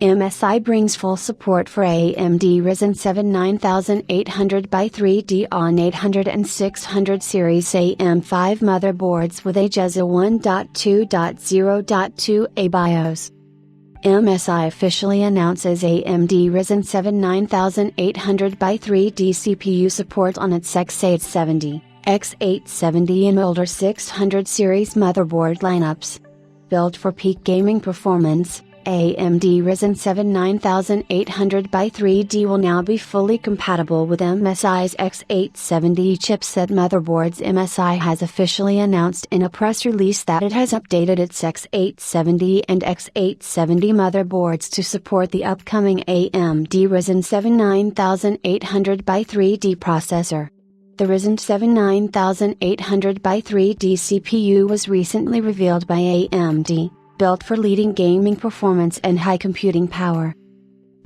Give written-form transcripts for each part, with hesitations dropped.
MSI brings full support for AMD Ryzen 7 9800 by 3D on 800 and 600 series AM5 motherboards with AGESA 1.2.0.2a BIOS. MSI officially announces AMD Ryzen 7 9800 by 3D CPU support on its X870, X870 and older 600 series motherboard lineups. Built for peak gaming performance, AMD Ryzen 7 9800 by 3D will now be fully compatible with MSI's X870 chipset motherboards. MSI has officially announced in a press release that it has updated its X870 and X870 motherboards to support the upcoming AMD Ryzen 7 9800 by 3D processor. The Ryzen 7 9800 by 3D CPU was recently revealed by AMD, built for leading gaming performance and high computing power.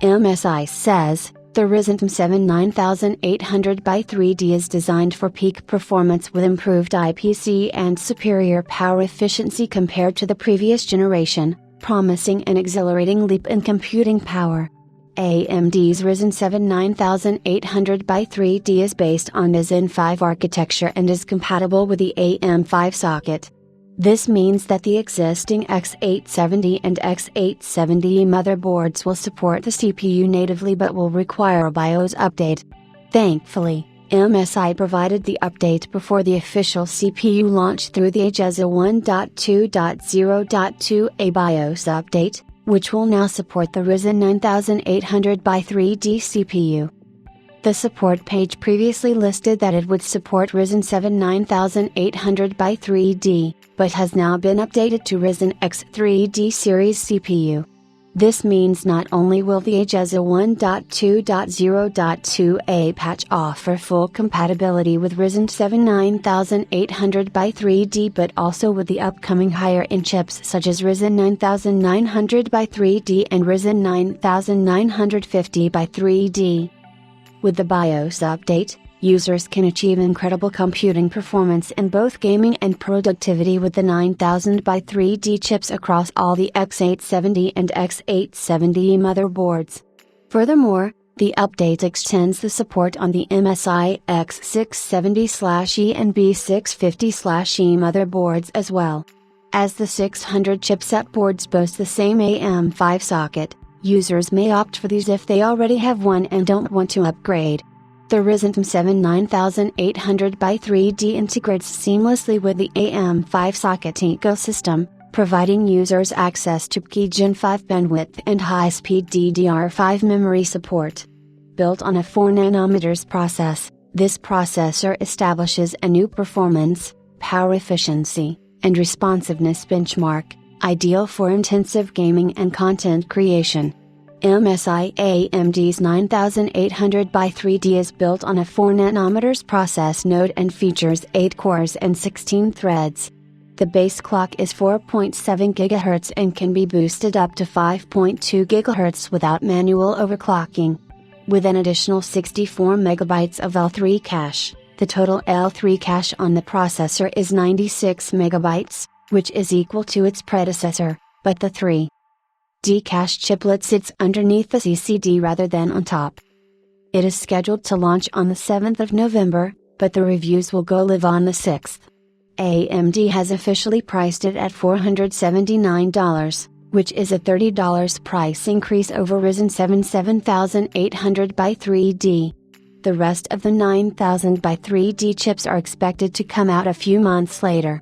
MSI says, the Ryzen 7 9800 by 3D is designed for peak performance with improved IPC and superior power efficiency compared to the previous generation, promising an exhilarating leap in computing power. AMD's Ryzen 7 9800 by 3D is based on the Zen 5 architecture and is compatible with the AM5 socket. This means that the existing X870 and X870 motherboards will support the CPU natively but will require a BIOS update. Thankfully, MSI provided the update before the official CPU launch through the AGESA 1.2.0.2a BIOS update, which will now support the Ryzen 9800 by 3D CPU. The support page previously listed that it would support Ryzen 7 9800 by 3D, but has now been updated to Ryzen X 3D series CPU. This means not only will the AGESA 1.2.0.2a patch offer full compatibility with Ryzen 7 9800 by 3D but also with the upcoming higher-end chips such as Ryzen 9900 by 3D and Ryzen 9950 by 3D. With the BIOS update, users can achieve incredible computing performance in both gaming and productivity with the 9000 by 3D chips across all the X870 and X870 motherboards. Furthermore, the update extends the support on the MSI X670/E and B650/E motherboards as well. As the 600 chipset boards boast the same AM5 socket, users may opt for these if they already have one and don't want to upgrade. The Ryzen 7 9800 by 3D integrates seamlessly with the AM5 socket ecosystem, providing users access to key Gen 5 bandwidth and high-speed DDR5 memory support. Built on a 4nm process, this processor establishes a new performance, power efficiency, and responsiveness benchmark, ideal for intensive gaming and content creation. MSI AMD's 9800 by 3D is built on a 4nm process node and features 8 cores and 16 threads. The base clock is 4.7 GHz and can be boosted up to 5.2 GHz without manual overclocking. With an additional 64 MB of L3 cache, the total L3 cache on the processor is 96 MB, which is equal to its predecessor, but the 3D cache chiplet sits underneath the CCD rather than on top. It is scheduled to launch on the 7th of November, but the reviews will go live on the 6th. AMD has officially priced it at $479, which is a $30 price increase over Ryzen 7 7800 by 3D. The rest of the 9000 by 3D chips are expected to come out a few months later.